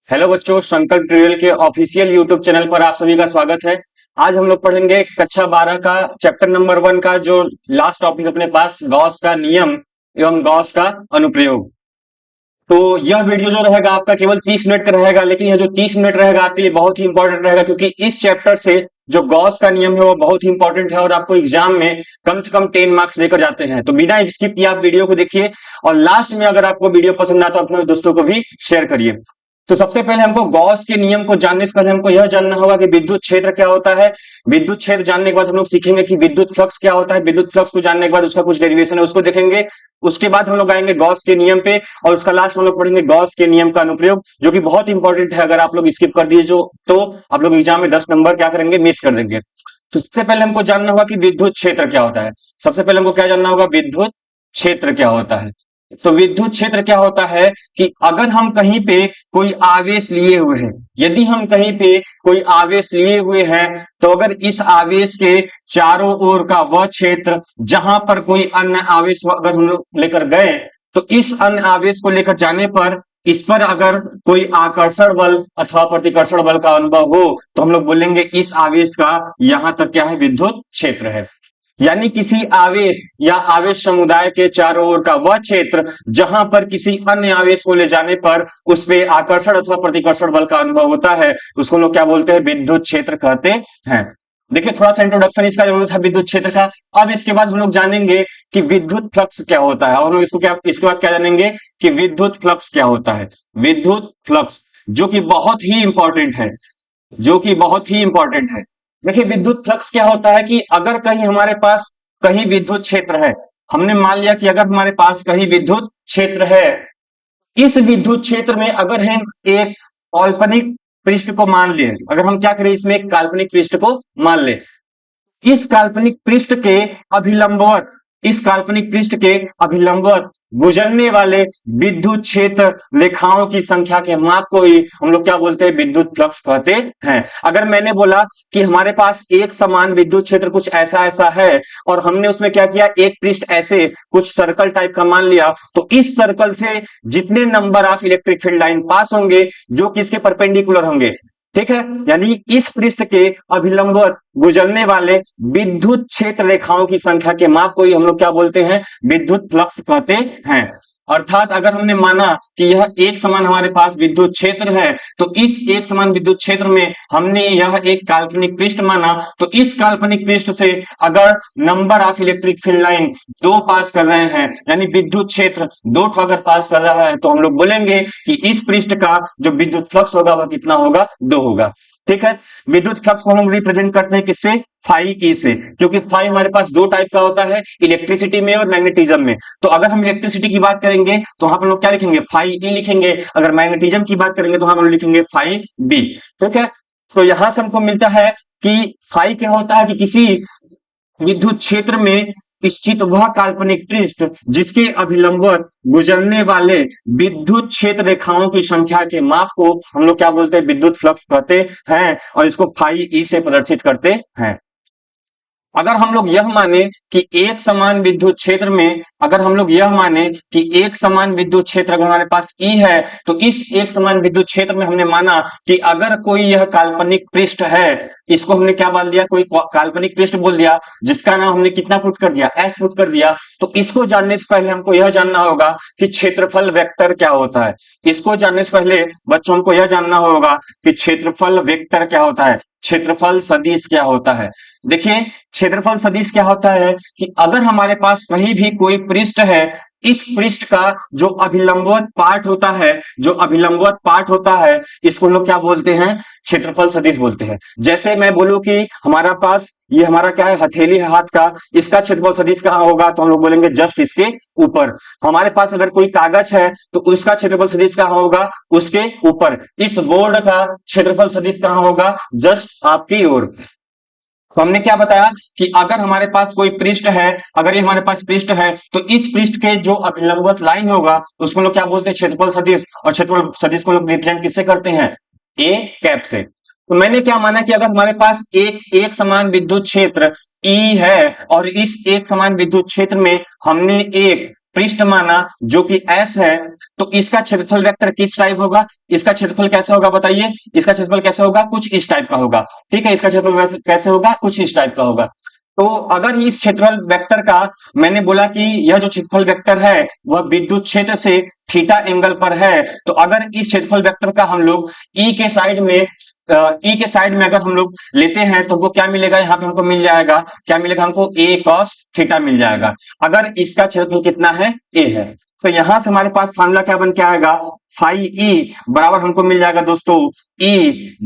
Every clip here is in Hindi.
हेलो बच्चों, संकल्प ट्यूटोरियल के ऑफिशियल यूट्यूब चैनल पर आप सभी का स्वागत है। आज हम लोग पढ़ेंगे कक्षा 12 का चैप्टर नंबर 1 का जो लास्ट टॉपिक अपने पास गॉस का नियम एवं गॉस का अनुप्रयोग। तो यह वीडियो जो रहेगा आपका केवल 30 मिनट का रहेगा, लेकिन यह जो 30 मिनट रहेगा आपके लिए बहुत ही इंपॉर्टेंट रहेगा, क्योंकि इस चैप्टर से जो गॉस का नियम है वो बहुत ही इंपॉर्टेंट है और आपको एग्जाम में कम से कम 10 मार्क्स लेकर जाते हैं। तो बिना स्किप किए आप वीडियो को देखिए और लास्ट में अगर आपको वीडियो पसंद आता है तो अपने दोस्तों को भी शेयर करिए। तो सबसे पहले हमको गॉस के नियम को जानने से पहले हमको यह जानना होगा कि विद्युत क्षेत्र क्या होता है। विद्युत क्षेत्र जानने के बाद हम लोग सीखेंगे कि विद्युत फ्लक्स क्या होता है। विद्युत फ्लक्स को जानने के बाद उसका कुछ डेरिवेशन है उसको देखेंगे। उसके बाद हम लोग आएंगे गॉस के नियम पे और उसका लास्ट हम लोग पढ़ेंगे गॉस के नियम का अनुप्रयोग, जो कि बहुत इंपॉर्टेंट है। अगर आप लोग स्किप कर दिए जो तो आप लोग एग्जाम में 10 नंबर क्या करेंगे, मिस कर देंगे। तो सबसे पहले हमको जानना होगा कि विद्युत क्षेत्र क्या होता है। सबसे पहले हमको क्या जानना होगा, विद्युत क्षेत्र क्या होता है। तो विद्युत क्षेत्र क्या होता है कि अगर हम कहीं पे कोई आवेश लिए हुए हैं, यदि हम कहीं पे कोई आवेश लिए हुए हैं, तो अगर इस आवेश के चारों ओर का वह क्षेत्र जहां पर कोई अन्य आवेश अगर हम लोग लेकर गए, तो इस अन्य आवेश को लेकर जाने पर इस पर अगर कोई आकर्षण बल अथवा प्रतिकर्षण बल का अनुभव हो, तो हम लोग बोलेंगे इस आवेश का यहां तक क्या है, विद्युत क्षेत्र है। यानी किसी आवेश या आवेश समुदाय के चारों ओर का वह क्षेत्र जहां पर किसी अन्य आवेश को ले जाने पर उस पे आकर्षण अथवा प्रतिकर्षण बल का अनुभव होता है, उसको लोग क्या बोलते हैं, विद्युत क्षेत्र कहते हैं। देखिए, थोड़ा सा इंट्रोडक्शन इसका जरूर था विद्युत क्षेत्र का। अब इसके बाद हम लोग जानेंगे कि विद्युत फ्लक्स क्या होता है, और हम लोग इसके बाद क्या जानेंगे कि विद्युत फ्लक्स क्या होता है। विद्युत फ्लक्स जो कि बहुत ही इंपॉर्टेंट है, जो कि बहुत ही इंपॉर्टेंट है। देखिए, विद्युत फ्लक्स क्या होता है कि अगर कहीं हमारे पास कहीं विद्युत क्षेत्र है, हमने मान लिया कि अगर हमारे पास कहीं विद्युत क्षेत्र है, इस विद्युत क्षेत्र में अगर हम एक काल्पनिक पृष्ठ को मान ले, अगर हम क्या करें, इसमें एक काल्पनिक पृष्ठ को मान ले, इस काल्पनिक पृष्ठ के अभिलंबवत इस काल्पनिक पृष्ठ के अभिलंबवत गुजरने वाले विद्युत क्षेत्र रेखाओं की संख्या के माप को ही हम लोग क्या बोलते हैं, विद्युत फ्लक्स कहते हैं। अगर मैंने बोला कि हमारे पास एक समान विद्युत क्षेत्र कुछ ऐसा ऐसा है और हमने उसमें क्या किया, एक पृष्ठ ऐसे कुछ सर्कल टाइप का मान लिया, तो इस सर्कल से जितने number of electric field line pass होंगे जो किसके परपेंडिकुलर होंगे, ठीक है, यानी इस पृष्ठ के अभिलंबवत गुजरने वाले विद्युत क्षेत्र रेखाओं की संख्या के माप को ही हम लोग क्या बोलते हैं, विद्युत फ्लक्स कहते हैं। अर्थात अगर हमने माना कि यह एक समान हमारे पास विद्युत क्षेत्र है, तो इस एक समान विद्युत क्षेत्र में हमने यह एक काल्पनिक पृष्ठ माना, तो इस काल्पनिक पृष्ठ से अगर number of electric field line दो पास कर रहे हैं, यानी विद्युत क्षेत्र दो अगर पास कर रहा है, तो हम लोग बोलेंगे कि इस पृष्ठ का जो विद्युत फ्लक्स होगा वह कितना होगा, दो होगा। ठीक है, विद्युत फ्लक्स को हम रिप्रेजेंट करते हैं किससे, फाई ई से, क्योंकि फाई हमारे पास दो टाइप का होता है, इलेक्ट्रिसिटी में और मैग्नेटिज्म में। तो अगर हम इलेक्ट्रिसिटी की बात करेंगे तो वहां पर लोग क्या लिखेंगे, फाई ई लिखेंगे। अगर मैग्नेटिज्म की बात करेंगे तो हम लोग लिखेंगे फाई बी। ठीक है, तो यहां से हमको मिलता है कि फाई क्या होता है कि किसी विद्युत क्षेत्र में स्थित वह काल्पनिक पृष्ठ जिसके अभिलंबवत गुजरने वाले विद्युत क्षेत्र रेखाओं की संख्या के माप को हम लोग क्या बोलते हैं, विद्युत फ्लक्स कहते हैं, और इसको फाई ई से प्रदर्शित करते हैं। अगर हम लोग यह माने कि एक समान विद्युत क्षेत्र में, अगर हम लोग यह माने कि एक समान विद्युत क्षेत्र अगर हमारे पास ई है, तो इस एक समान विद्युत क्षेत्र में हमने माना कि अगर कोई यह काल्पनिक पृष्ठ है, इसको हमने क्या बोल दिया, कोई काल्पनिक पृष्ठ बोल दिया, जिसका नाम हमने कितना पुट कर दिया, एस पुट कर दिया। तो इसको जानने से पहले हमको यह जानना होगा कि क्षेत्रफल वेक्टर क्या होता है। इसको जानने से पहले बच्चों को यह जानना होगा कि क्षेत्रफल वेक्टर क्या होता है, क्षेत्रफल सदिश क्या होता है। देखिए, क्षेत्रफल सदिश क्या होता है कि अगर हमारे पास कहीं भी कोई पृष्ठ है, इस पृष्ठ का जो अभिलंबवत पार्ट होता है, जो अभिलंबवत पार्ट होता है, इसको लोग क्या बोलते हैं, क्षेत्रफल सदिश बोलते हैं। जैसे मैं बोलूं कि हमारा पास ये हमारा क्या है, हथेली है हाथ का, इसका क्षेत्रफल सदिश कहां होगा, तो हम लोग बोलेंगे जस्ट इसके ऊपर। हमारे पास अगर कोई कागज है तो उसका क्षेत्रफल सदिश कहां होगा, उसके ऊपर। इस बोर्ड का क्षेत्रफल सदिश कहां होगा, जस्ट आपकी ओर। तो हमने क्या बताया कि अगर हमारे पास कोई पृष्ठ है, अगर ये हमारे पास पृष्ठ है, तो इस पृष्ठ के जो अभिलंबवत लाइन होगा उसको लोग क्या बोलते हैं, क्षेत्रफल सदिश। और क्षेत्रफल सदिश को लोग रिप्रेजेंट किससे करते हैं, ए कैप से। तो मैंने क्या माना कि अगर हमारे पास एक समान विद्युत क्षेत्र ई है और इस एक समान विद्युत क्षेत्र में हमने एक पृष्ठ माना जो कि S है, तो इसका क्षेत्रफल वेक्टर किस टाइप होगा, इसका क्षेत्रफल कैसे होगा बताइए, इसका क्षेत्रफल कैसे होगा, कुछ इस टाइप का होगा। ठीक है, इसका क्षेत्रफल कैसे होगा, कुछ इस टाइप का होगा। तो अगर इस क्षेत्रफल वेक्टर का, मैंने बोला कि यह जो क्षेत्रफल वेक्टर है वह विद्युत क्षेत्र से थीटा एंगल पर है, तो अगर इस क्षेत्रफल वेक्टर का हम लोग ई के साइड में अगर हम लोग लेते हैं तो हमको क्या मिलेगा, यहाँ पे हमको मिल जाएगा, क्या मिलेगा हमको, ए कॉस थीटा मिल जाएगा, अगर इसका क्षेत्रफल कितना है, ए है। तो यहां से हमारे पास फार्मूला क्या बन के आएगा, फाई ई बराबर हमको मिल जाएगा दोस्तों ई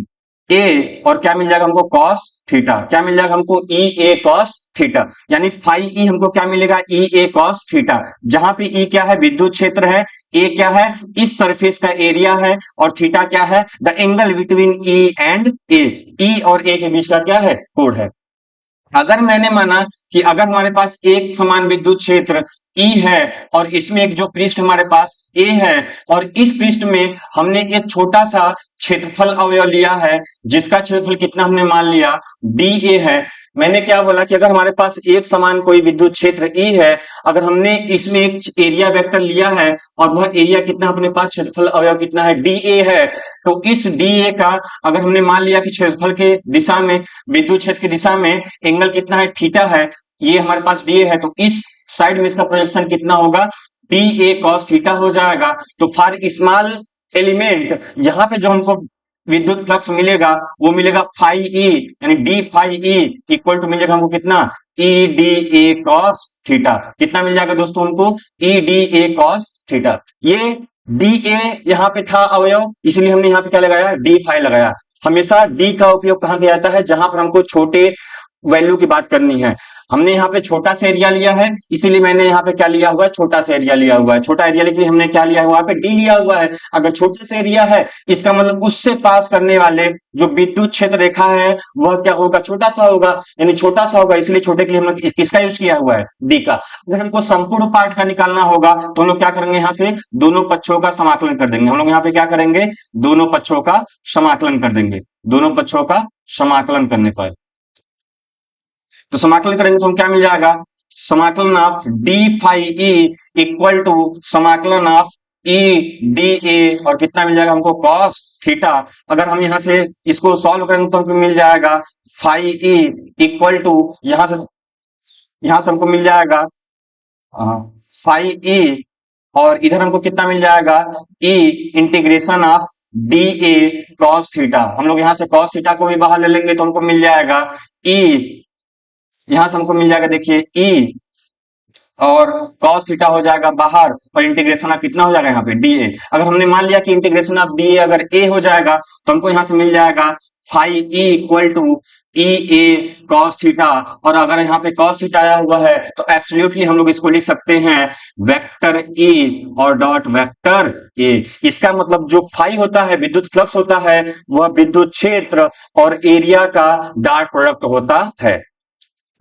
ए, और क्या मिल जाएगा हमको, कॉस थीटा। क्या मिल जाएगा हमको, ई ए कॉस थीटा, यानी फाई ई हमको क्या मिलेगा, ई ए कॉस थीटा, जहां पे ई क्या है, विद्युत क्षेत्र है, ए क्या है, इस सरफेस का एरिया है, और थीटा क्या है, the angle between E and A, E और ए के बीच का क्या है, कोण है। अगर मैंने माना कि अगर हमारे पास एक समान विद्युत क्षेत्र E है और इसमें एक जो पृष्ठ हमारे पास A है, और इस पृष्ठ में हमने एक छोटा सा क्षेत्रफल अवयव लिया है जिसका क्षेत्रफल कितना हमने मान लिया, dA है। मैंने क्या बोला कि अगर हमारे पास एक समान कोई विद्युत क्षेत्र E है, अगर हमने इसमें एक एरिया वेक्टर लिया है और वह एरिया कितना अपने पास, क्षेत्रफल अवयव कितना है, dA है, तो इस dA का अगर हमने मान लिया कि क्षेत्रफल के दिशा में, विद्युत क्षेत्र की दिशा में एंगल कितना है, थीटा है, ये हमारे पास dA है, तो इस साइड में इसका प्रोजेक्शन कितना होगा, dA cos थीटा हो जाएगा। तो फॉर स्मॉल एलिमेंट यहां पे जो हमको विद्युत फ्लक्स मिलेगा वो मिलेगा फाई ई, यानी D phi E equal to मिलेगा हमको कितना, E D A cos theta. कितना मिल जाएगा दोस्तों हमको, E D A cos theta. ये डी ए यहाँ पे था अवयव, इसलिए हमने यहाँ पे क्या लगाया, डी फाई लगाया। हमेशा डी का उपयोग कहां किया जाता है, जहां पर हमको छोटे वैल्यू की बात करनी है। हमने यहाँ पे छोटा सा एरिया लिया है, इसीलिए मैंने यहाँ पे क्या लिया हुआ है, छोटा सा एरिया लिया हुआ है। छोटा एरिया लेके हमने क्या लिया हुआ है, पे डी लिया हुआ है। अगर छोटा सा एरिया है इसका मतलब उससे पास करने वाले जो विद्युत क्षेत्र रेखा है वह क्या होगा, छोटा सा होगा, यानी छोटा सा होगा, इसलिए छोटे के लिए हमने किसका यूज किया हुआ है, डी का। अगर हमको संपूर्ण पार्ट का निकालना होगा तो हम लोग क्या करेंगे, यहाँ से दोनों पक्षों का समाकलन कर देंगे। हम लोग यहाँ पे क्या करेंगे, दोनों पक्षों का समाकलन कर देंगे। दोनों पक्षों का समाकलन करने पर तो समाकलन करेंगे तो हम क्या मिल जाएगा, समाकलन of D phi E equal to समाकलन ऑफ ई डी ए, और कितना मिल जाएगा हमको, कॉस थीटा। अगर हम यहां से इसको सॉल्व करेंगे तो हमको मिल जाएगा फाई ई इक्वल टू, यहां से हमको मिल जाएगा फाई ई, और इधर हमको कितना मिल जाएगा, E integration of D A cos theta. हम लोग यहां से कॉस थीटा को भी बाहर ले लेंगे तो हमको मिल जाएगा ई, यहां से हमको मिल जाएगा, देखिए ई और cos थीटा हो जाएगा बाहर, और इंटीग्रेशन ऑफ कितना हो जाएगा यहाँ पे, dA। अगर हमने मान लिया कि इंटीग्रेशन ऑफ dA अगर a हो जाएगा तो हमको यहां से मिल जाएगा phi E equal to E A cos theta, और अगर यहाँ पे cos थीटा आया हुआ है तो एब्सोल्युटली हम लोग इसको लिख सकते हैं वेक्टर ई और डॉट वेक्टर ए। इसका मतलब जो फाई होता है, विद्युत फ्लक्स होता है, वह विद्युत क्षेत्र और एरिया का डॉट प्रोडक्ट होता है।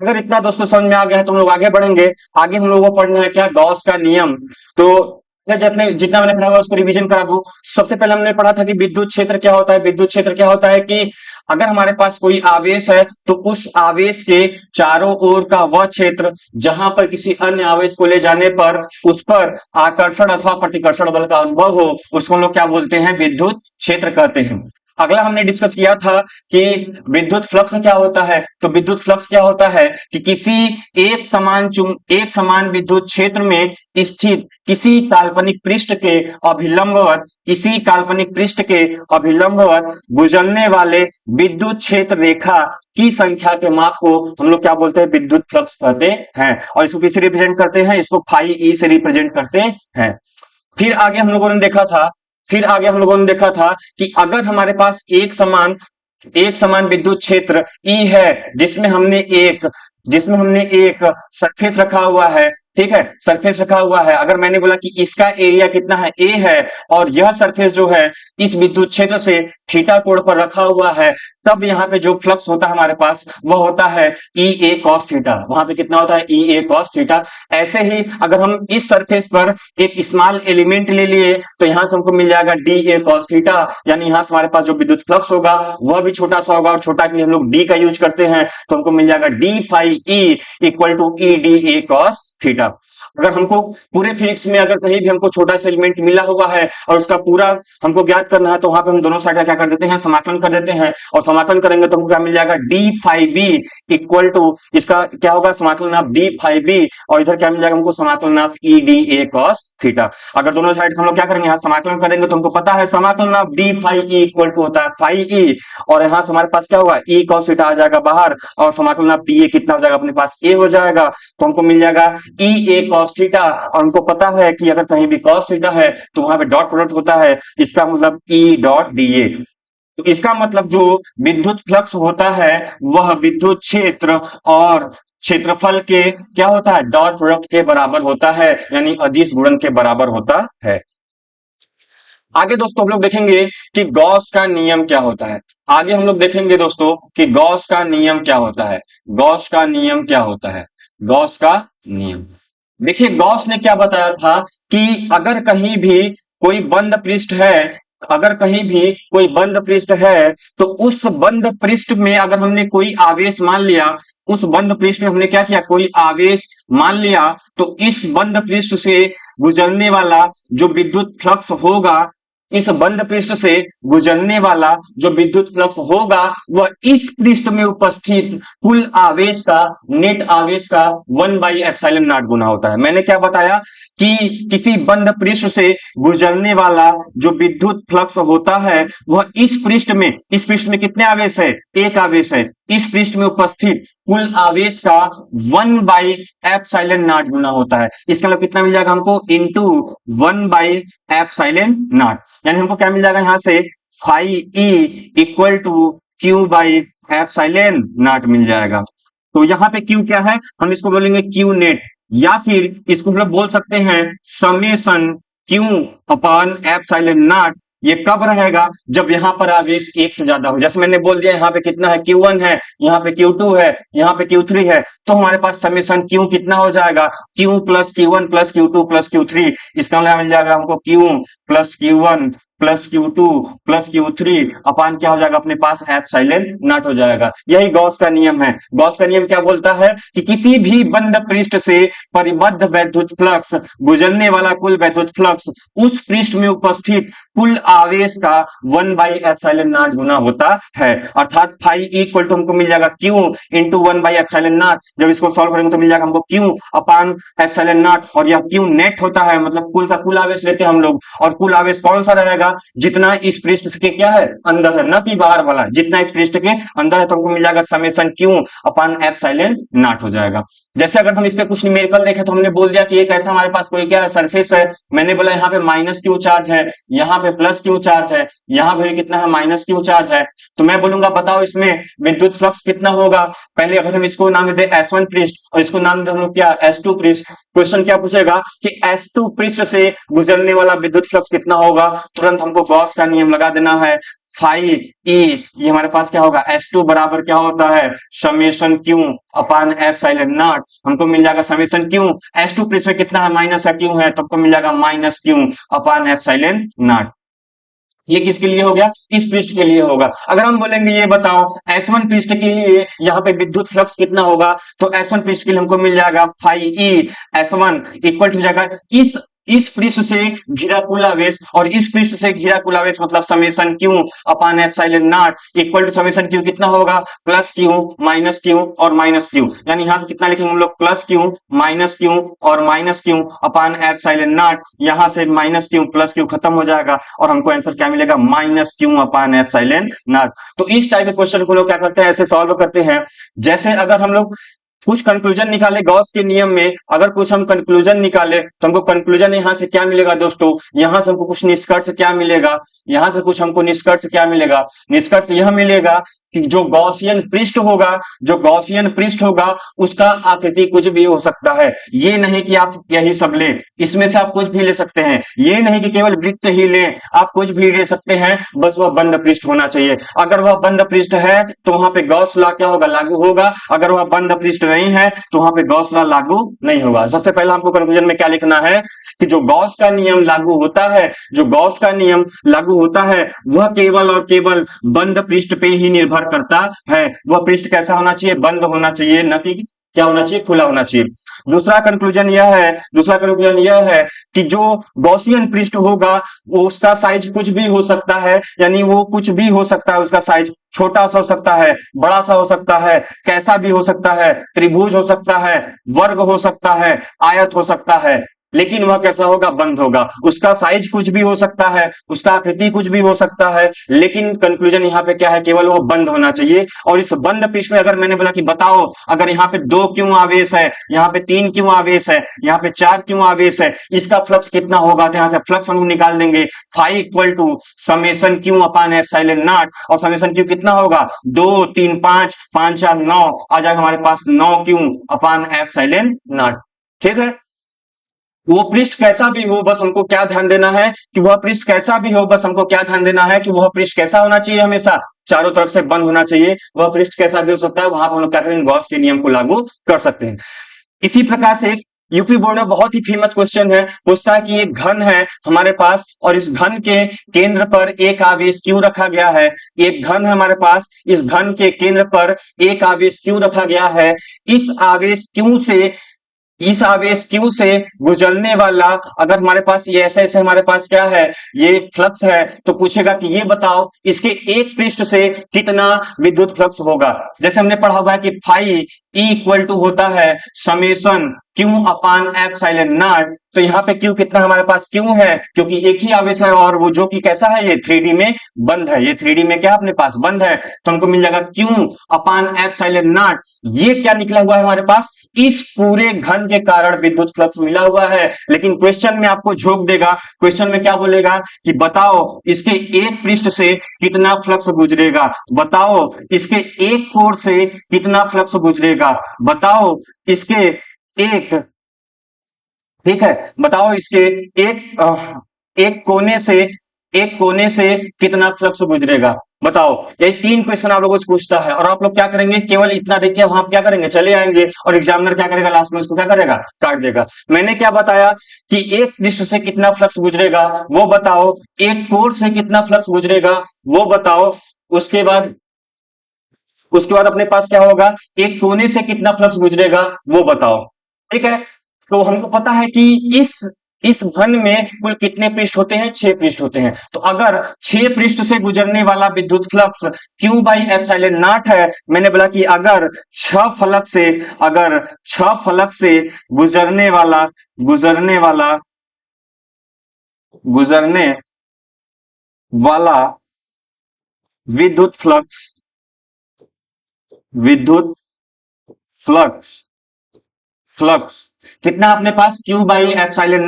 अगर इतना दोस्तों समझ में आ गया है तो हम लोग आगे बढ़ेंगे। आगे हम लोगों को पढ़ना है क्या, गॉस का नियम। तो जितना मैंने पढ़ा हुआ उसको रिवीजन करा दूं। सबसे पहले हमने पढ़ा था कि विद्युत क्षेत्र क्या होता है। विद्युत क्षेत्र क्या होता है कि अगर हमारे पास कोई आवेश है तो उस आवेश के चारों ओर का वह क्षेत्र जहां पर किसी अन्य आवेश को ले जाने पर उस पर आकर्षण अथवा प्रतिकर्षण बल का अनुभव हो, उसको हम लोग क्या बोलते हैं, विद्युत क्षेत्र कहते हैं। अगला हमने डिस्कस किया था कि विद्युत फ्लक्स क्या होता है। तो विद्युत फ्लक्स क्या होता है कि किसी एक समान विद्युत क्षेत्र में स्थित किसी काल्पनिक पृष्ठ के अभिलंबवत गुजरने वाले विद्युत क्षेत्र रेखा की संख्या के माप को हम लोग क्या बोलते हैं, विद्युत फ्लक्स कहते हैं। और इसको किसे रिप्रेजेंट करते हैं, इसको फाई ई से रिप्रेजेंट करते हैं। फिर आगे हम लोगों ने देखा था कि अगर हमारे पास एक समान विद्युत क्षेत्र E है जिसमें हमने एक सरफेस रखा हुआ है, ठीक है, सरफेस रखा हुआ है। अगर मैंने बोला कि इसका एरिया कितना है, A है, और यह सरफेस जो है इस विद्युत क्षेत्र से थीटा कोण पर रखा हुआ है, तब यहाँ पे जो फ्लक्स होता है हमारे पास वह होता है ई ए कॉस थीटा। वहां पे कितना होता है, ई ए कॉस थीटा। ऐसे ही अगर हम इस सरफेस पर एक स्मॉल एलिमेंट ले लिए तो यहां से हमको मिल जाएगा डी ए कॉस थीटा, यानी यहां से हमारे पास जो विद्युत फ्लक्स होगा वह भी छोटा सा होगा, और छोटा के लिए हम लोग डी का यूज करते हैं, तो हमको मिल जाएगा D phi E equal to E D A cos theta. अगर हमको पूरे फिजिक्स में अगर कहीं भी हमको छोटा सा एलिमेंट मिला हुआ है और उसका पूरा हमको ज्ञात करना है, तो वहां पे हम दोनों साइड का क्या कर देते हैं, समाकलन कर देते हैं। और समाकलन करेंगे तो हमको क्या मिल जाएगा, D five B equal to, इसका क्या होगा, समाकलन ऑफ डी फाइव बी, और इधर क्या मिल जाएगा हमको, समाकलन of E D A cos theta. अगर दोनों साइड हम लोग क्या करेंगे, यहाँ समाकलन करेंगे तो हमको पता है समाकलन of D five E equal to होता है फाइव ई, और यहाँ से हमारे पास क्या होगा, ई कॉस थीटा आ जाएगा बाहर, और समाकलन ऑफ डी ए कितना हो जाएगा, अपने पास ए हो जाएगा, तो हमको मिल जाएगा ई ए कॉस थीटा। और हमको पता है कि अगर कहीं भी कॉस थीटा है तो वहां पे डॉट प्रोडक्ट होता है, इसका मतलब ई डॉट डी ए। तो इसका मतलब जो विद्युत फ्लक्स होता है वह विद्युत क्षेत्र और क्षेत्रफल के क्या होता है, डॉट प्रोडक्ट के बराबर होता है, यानी अदिश गुणन के बराबर होता है। आगे दोस्तों हम लोग देखेंगे कि गॉस का नियम क्या होता है। आगे हम लोग देखेंगे दोस्तों कि गॉस का नियम क्या होता है। गॉस का नियम क्या होता है, गॉस का नियम। देखिए गॉस ने क्या बताया था कि अगर कहीं भी कोई बंद पृष्ठ है, अगर कहीं भी कोई बंद पृष्ठ है, तो उस बंद पृष्ठ में अगर हमने कोई आवेश मान लिया, उस बंद पृष्ठ में हमने क्या किया, कोई आवेश मान लिया, तो इस बंद पृष्ठ से गुजरने वाला जो विद्युत फ्लक्स होगा, इस बंद पृष्ठ से गुजरने वाला जो विद्युत फ्लक्स होगा, वह इस पृष्ठ में उपस्थित कुल आवेश का, नेट आवेश का 1/एप्सिलॉन नॉट गुना होता है। मैंने क्या बताया कि किसी बंद पृष्ठ से गुजरने वाला जो विद्युत फ्लक्स होता है वह इस पृष्ठ में कितने आवेश है, एक आवेश है, इस पृष्ठ में उपस्थित कुल आवेश का 1/एप्सिलॉन नॉट गुना होता है। इसका मतलब कितना मिल जाएगा हमको, इंटू 1/एप्सिलॉन नॉट, यानी हमको क्या मिल जाएगा यहां से, five E equal to Q by epsilon naught मिल जाएगा। तो यहाँ पे क्यू क्या है, हम इसको बोलेंगे क्यू नेट, या फिर इसको हम लोग बोल सकते हैं summation Q upon epsilon not. ये कब रहेगा, जब यहाँ पर आवेश एक से ज्यादा हो। जैसे मैंने बोल दिया यहाँ पे कितना है, Q1 है, यहाँ पे Q2 है, यहाँ पे Q3 है, तो हमारे पास समेशन Q कितना हो जाएगा, Q plus Q1 plus Q2 plus Q3। इसका मतलब मिल जाएगा हमको Q plus Q1 plus Q2 plus Q3 अपान क्या हो जाएगा, अपने पास एप्सिलॉन नॉट हो जाएगा। यही गॉस का नियम है। गॉस का नियम क्या बोलता है कि किसी भी बंद पृष्ठ से परिबद्ध वैद्युत फ्लक्स, गुजरने वाला कुल वैद्युत फ्लक्स उस पृष्ठ में उपस्थित कुल आवेश का 1/एप्सिलॉन नॉट गुना होता है। अर्थात फाइव इक्वल टू हमको मिल जाएगा Q इंटू 1/एप्सिलॉन नॉट। जब इसको सॉल्व करेंगे तो मिल जाएगा हमको Q अपान एप्सिलॉन नॉट, और यह Q नेट होता है, मतलब कुल का कुल आवेश लेते हैं हम लोग, और कुल आवेश कौन सा रहेगा, जितना इस पृष्ठ के क्या है, अंदर है, न कि बाहर वाला, जितना इस पृष्ठ के अंदर है, तो हमको मिल जाएगा summation Q upon epsilon not हो जाएगा। जैसे अगर हम इस पे कुछ न्यूमेरिकल देखें तो हमने बोल दिया कि एक ऐसा हमारे पास कोई क्या है, सरफेस है। मैंने बोला यहाँ पे माइनस क्यू चार्ज है, यहाँ पे प्लस क्यू चार्ज है, यहाँ पे कितना है, माइनस क्यू चार्ज है। तो मैं बोलूंगा बताओ इसमें विद्युत फ्लक्स कितना होगा। पहले अगर हम इसको नाम देते S1 पृष्ठ और इसको नाम देते हम लोग क्या, S2 पृष्ठ। क्वेश्चन क्या पूछेगा कि S2 पृष्ठ से गुजरने वाला विद्युत फ्लक्स कितना होगा, तुरंत हमको गॉस का नियम लगा देना है। फाइव ई, ये हमारे पास क्या होगा, S2 बराबर क्या होता है, summation Q upon epsilon not. हमको मिल जाएगा समेशन Q, S2 पृष्ठ में कितना है, माइनस का Q है, तो हमको मिल जाएगा minus Q upon epsilon not. ये किसके लिए हो गया, इस पृष्ठ के लिए होगा। अगर हम बोलेंगे ये बताओ S1 पृष्ठ के लिए यहाँ पे विद्युत फ्लक्स कितना होगा, तो S1 पृष्ठ के लिए हमको मिल जाएगा फाइव ई S1 इक्वल हो जाएगा इस पृष्ठ से घिरा कुल आवेश, और इस पृष्ठ से घिरा कुल आवेश मतलब summation Q upon epsilon naught equal to summation Q कितना होगा, प्लस Q माइनस Q और माइनस Q। यानी यहां से कितना लिखेंगे हम लोग, प्लस Q माइनस Q और minus Q upon epsilon naught. यहां से माइनस Q प्लस Q खत्म हो जाएगा और हमको आंसर क्या मिलेगा, minus Q upon epsilon not. तो इस टाइप के क्वेश्चन को लोग क्या करते हैं, ऐसे सॉल्व करते हैं। जैसे अगर हम लोग कुछ कंक्लूजन निकाले गॉस के नियम में, अगर कुछ हम कंक्लूजन निकाले तो हमको कंक्लूजन यहां से क्या मिलेगा दोस्तों, यहां से हमको कुछ निष्कर्ष क्या मिलेगा, यहां से कुछ हमको निष्कर्ष क्या मिलेगा, निष्कर्ष यह मिलेगा कि जो गॉसियन पृष्ठ होगा, जो गॉसियन पृष्ठ होगा उसका आकृति कुछ भी हो सकता है। ये नहीं कि आप यही सब ले, इसमें से आप कुछ भी ले सकते हैं। ये नहीं कि केवल वृत्त ही ले, आप कुछ भी ले सकते हैं, बस वह बंद पृष्ठ होना चाहिए। अगर वह बंद पृष्ठ है तो वहां पे गॉस लॉ क्या होगा, लागू होगा। अगर वह बंद पृष्ठ नहीं है तो वहां पे गॉस लॉ लागू नहीं होगा। सबसे पहले हमको कंक्लूजन में क्या लिखना है कि जो गॉस का नियम लागू होता है, जो गॉस का नियम लागू होता है वह केवल और केवल बंद पृष्ठ पे ही निर्भर करता है। वह पृष्ठ कैसा होना चाहिए, बंद होना चाहिए, न कि क्या होना चाहिए, खुला होना चाहिए। दूसरा कंक्लूजन यह है कि जो गॉसियन पृष्ठ होगा वो उसका साइज कुछ भी हो सकता है, यानी वो कुछ भी हो सकता है, उसका साइज छोटा सा हो सकता है, बड़ा सा हो सकता है, कैसा भी हो सकता है, त्रिभुज हो सकता है, वर्ग हो सकता है, आयत हो सकता है, लेकिन वह कैसा होगा, बंद होगा। उसका साइज कुछ भी हो सकता है, उसका आकृति कुछ भी हो सकता है, लेकिन कंक्लूजन यहाँ पे क्या है, केवल वो बंद होना चाहिए। और इस बंद पृष्ठ में अगर मैंने बोला कि बताओ अगर यहाँ पे 2 क्यों आवेश है, यहाँ पे 3 क्यों आवेश है, यहाँ पे 4 क्यों आवेश है, इसका फ्लक्स कितना होगा, तो यहाँ से फ्लक्स हम लोग निकाल देंगे, phi equal to summation Q upon epsilon naught. और समेशन क्यू कितना होगा, 2 3 5 5 4 9 आ जाएगा हमारे पास 9 क्यू अपान एप्सिलॉन नॉट। ठीक है, वो पृष्ठ कैसा भी हो, बस हमको क्या ध्यान देना है कि वह पृष्ठ कैसा भी हो, बस हमको क्या ध्यान देना है कि वह पृष्ठ कैसा होना चाहिए, हमेशा चारों तरफ से बंद होना चाहिए। वह पृष्ठ कैसा भी हो सकता है, वहां पर हम लोग क्या करेंगे, गॉस के नियम को लागू कर सकते हैं। इसी प्रकार से एक यूपी बोर्ड में बहुत ही फेमस क्वेश्चन है, पूछता है कि एक घन है हमारे पास और इस घन के केंद्र पर एक आवेश क्यों रखा गया है। एक घन है हमारे पास, इस घन के केंद्र पर एक आवेश क्यों रखा गया है। इस आवेश क्यों से इस आवेश क्यू से गुजरने वाला, अगर हमारे पास ये ऐसे ऐसे हमारे पास क्या है, ये फ्लक्स है, तो पूछेगा कि ये बताओ इसके एक पृष्ठ से कितना विद्युत फ्लक्स होगा। जैसे हमने पढ़ा हुआ है कि फाई ई इक्वल टू होता है summation Q upon epsilon not. तो यहाँ पे क्यू कितना हमारे पास क्यू है, क्योंकि एक ही आवेश है और वो जो कि कैसा है, ये 3D में बंद है, ये 3D में क्या अपने पास बंद है, तो हमको मिल जाएगा क्यू अपान एप्सिलॉन नॉट। ये क्या निकला हुआ है हमारे पास, इस पूरे घन के कारण विद्युत फ्लक्स मिला हुआ है। लेकिन क्वेश्चन में आपको झोंक देगा, क्वेश्चन में क्या बोलेगा कि बताओ इसके एक पृष्ठ से कितना फ्लक्स गुजरेगा, बताओ इसके एक कोर से कितना फ्लक्स गुजरेगा, बताओ इसके एक, ठीक है, बताओ इसके एक कोने से कितना फ्लक्स गुजरेगा, बताओ। यही 3 क्वेश्चन आप लोगों से पूछता है और आप लोग क्या करेंगे, केवल इतना देख के वहां क्या करेंगे, चले आएंगे और एग्जामिनर क्या करेगा, लास्ट में उसको क्या करेगा, काट देगा। मैंने क्या बताया कि एक पृष्ठ से कितना फ्लक्स गुजरेगा वो बताओ, एक कोर से कितना फ्लक्स गुजरेगा वो बताओ, उसके बाद अपने पास क्या होगा, एक कोने से कितना फ्लक्स गुजरेगा वो बताओ। ठीक है, तो हमको पता है कि इस घन में कुल कितने पृष्ठ होते हैं, 6 पृष्ठ होते हैं। तो अगर 6 पृष्ठ से गुजरने वाला विद्युत flux Q by epsilon not है, मैंने बोला कि अगर 6 फलक से गुजरने वाला गुजरने वाला गुजरने वाला विद्युत फ्लक्स विद्युत फ्लक्स फ्लक्स कितना अपने पास, क्यू बाई एप्सिलॉन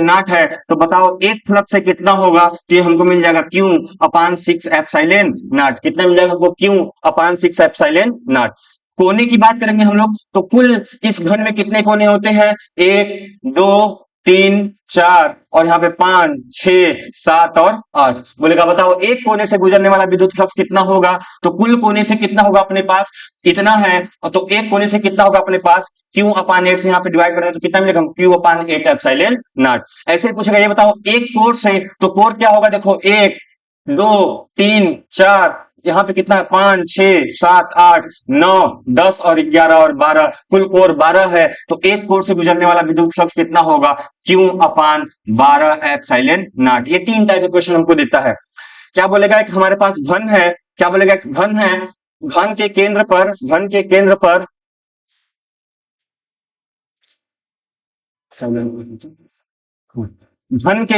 नॉट, है। तो बताओ एक फ्लक्स से कितना होगा, तो ये हमको मिल जाएगा क्यू अपान 6 एप्सिलॉन नॉट। कितना मिल जाएगा हमको, क्यू अपान 6 एप्सिलॉन नॉट। कोने की बात करेंगे हम लोग, तो कुल इस घन में कितने कोने होते हैं, 1 2 3 4 और यहाँ पे 5 6 7 और 8। बोलेगा बताओ एक कोने से गुजरने वाला विद्युत फ्लक्स कितना होगा, तो कुल कोने से कितना होगा अपने पास, इतना है, तो एक कोने से कितना होगा अपने पास, क्यू अपान 8 से यहाँ पे डिवाइड करें तो कितना मिलेगा, क्यू अपान 8 एप्सिलॉन नॉट। ऐसे ही पूछेगा ये बताओ एक कोर से, तो कोर क्या होगा, देखो 1 2 3 4, यहाँ पे कितना है, 5 6 7 8 9 10 और 11 और 12, कुल कोर 12 है। तो एक कोर से गुजरने वाला विद्युत फ्लक्स कितना होगा, क्यू अपान 12 एप्सिलॉन नॉट। ये 3 टाइप के क्वेश्चन हमको देता है। क्या बोलेगा, एक हमारे पास घन है, क्या बोलेगा, एक घन है, घन के केंद्र पर घन के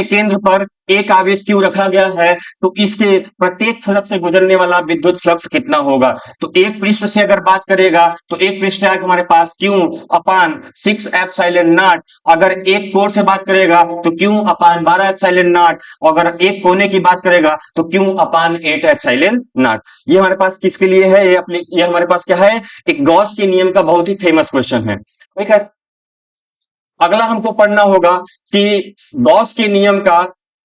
केंद्र पर एक आवेश क्यू रखा गया है, तो इसके प्रत्येक फलक से गुजरने वाला विद्युत फ्लक्स कितना होगा। तो एक पृष्ठ से अगर बात करेगा तो एक पृष्ठ है हमारे पास क्यू अपान 6 एप्सिलॉन नॉट। अगर एक कोर से बात करेगा तो क्यू अपान 12 एप्सिलॉन नॉट। अगर एक कोने की बात करेगा तो क्यू अपान 8 एप्सिलॉन नॉट। ये हमारे पास किसके लिए है, ये हमारे पास क्या है, एक गॉस के नियम का बहुत ही फेमस क्वेश्चन है। ठीक है, अगला हमको पढ़ना होगा कि गॉस के नियम का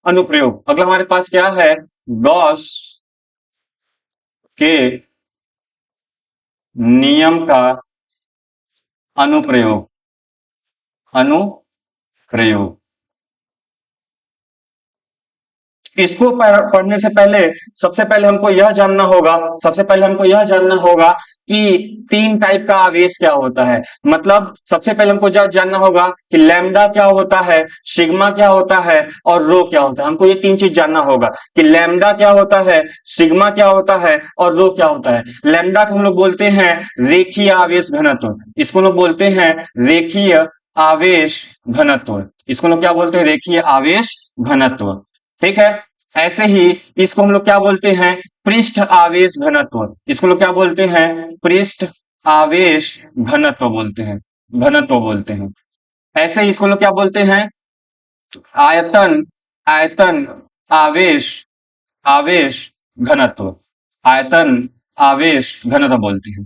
अनुप्रयोग। अगला हमारे पास क्या है, गॉस के नियम का अनुप्रयोग। अनुप्रयोग इसको पढ़ने से पहले सबसे पहले हमको यह जानना होगा, सबसे पहले हमको यह जानना होगा कि तीन टाइप का आवेश क्या होता है। मतलब सबसे पहले हमको यह जानना होगा कि लैम्डा क्या होता है, सिग्मा क्या होता है और रो क्या होता है। हमको ये तीन चीज जानना होगा कि लैम्डा क्या होता है, सिग्मा क्या होता है और रो क्या होता है। लैम्डा को हम लोग बोलते हैं रेखीय आवेश घनत्व, इसको लोग बोलते हैं रेखीय आवेश घनत्व, इसको लोग क्या बोलते हैं, रेखीय आवेश घनत्व। ठीक है, ऐसे ही इसको हम लोग क्या बोलते हैं, पृष्ठ आवेश घनत्व, इसको लोग क्या बोलते हैं, पृष्ठ आवेश घनत्व बोलते हैं, घनत्व बोलते हैं। ऐसे ही इसको लोग क्या बोलते हैं, आयतन, आयतन आवेश, आवेश घनत्व, आयतन आवेश घनत्व बोलते हैं।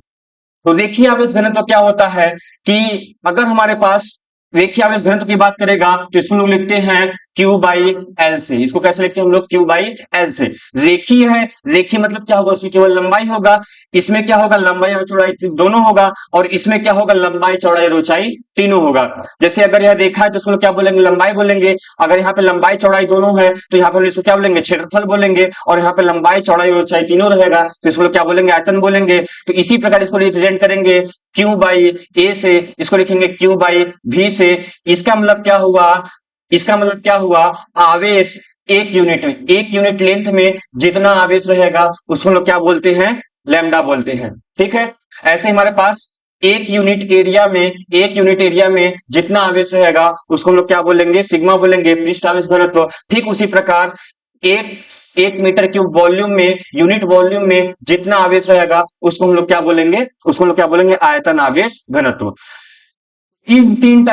तो रेखीय आवेश घनत्व क्या होता है कि अगर हमारे पास रेखीय आवेश घनत्व की बात करेगा तो इसको लोग लिखते हैं Q बाई एल से। इसको कैसे लिखते हैं हम लोग, Q बाई एल से। रेखीय है, रेखीय मतलब क्या होगा, उसमें केवल लंबाई होगा, इसमें क्या होगा, लंबाई और चौड़ाई दोनों होगा, और इसमें क्या होगा, लंबाई चौड़ाई और ऊंचाई तीनों होगा। जैसे अगर यह रेखा है तो उसको लोग क्या बोलेंगे, लंबाई बोलेंगे। अगर यहाँ पे लंबाई चौड़ाई दोनों है तो यहाँ पे इसको क्या बोलेंगे, क्षेत्रफल बोलेंगे। और यहाँ पे लंबाई चौड़ाई और ऊंचाई तीनों रहेगा तो इसको लोग क्या बोलेंगे, आयतन बोलेंगे। तो इसी प्रकार इसको रिप्रेजेंट करेंगे Q बाई ए से, इसको लिखेंगे Q बाई V से। इसका मतलब क्या हुआ, इसका मतलब क्या हुआ, आवेश एक यूनिट में, एक यूनिट लेंथ में जितना आवेश रहेगा उसको लोग क्या बोलते हैं, लैम्डा बोलते हैं। ठीक है, ऐसे हमारे पास एक यूनिट एरिया में, एक यूनिट एरिया में जितना आवेश रहेगा उसको हम लोग क्या बोलेंगे, सिग्मा बोलेंगे, पृष्ठ आवेश घनत्व। ठीक उसी प्रकार एक एक मीटर क्यूब वॉल्यूम में, यूनिट वॉल्यूम में जितना आवेश रहेगा उसको हम लोग क्या बोलेंगे, उसको हम लोग क्या बोलेंगे, आयतन आवेश घनत्व। इन तीन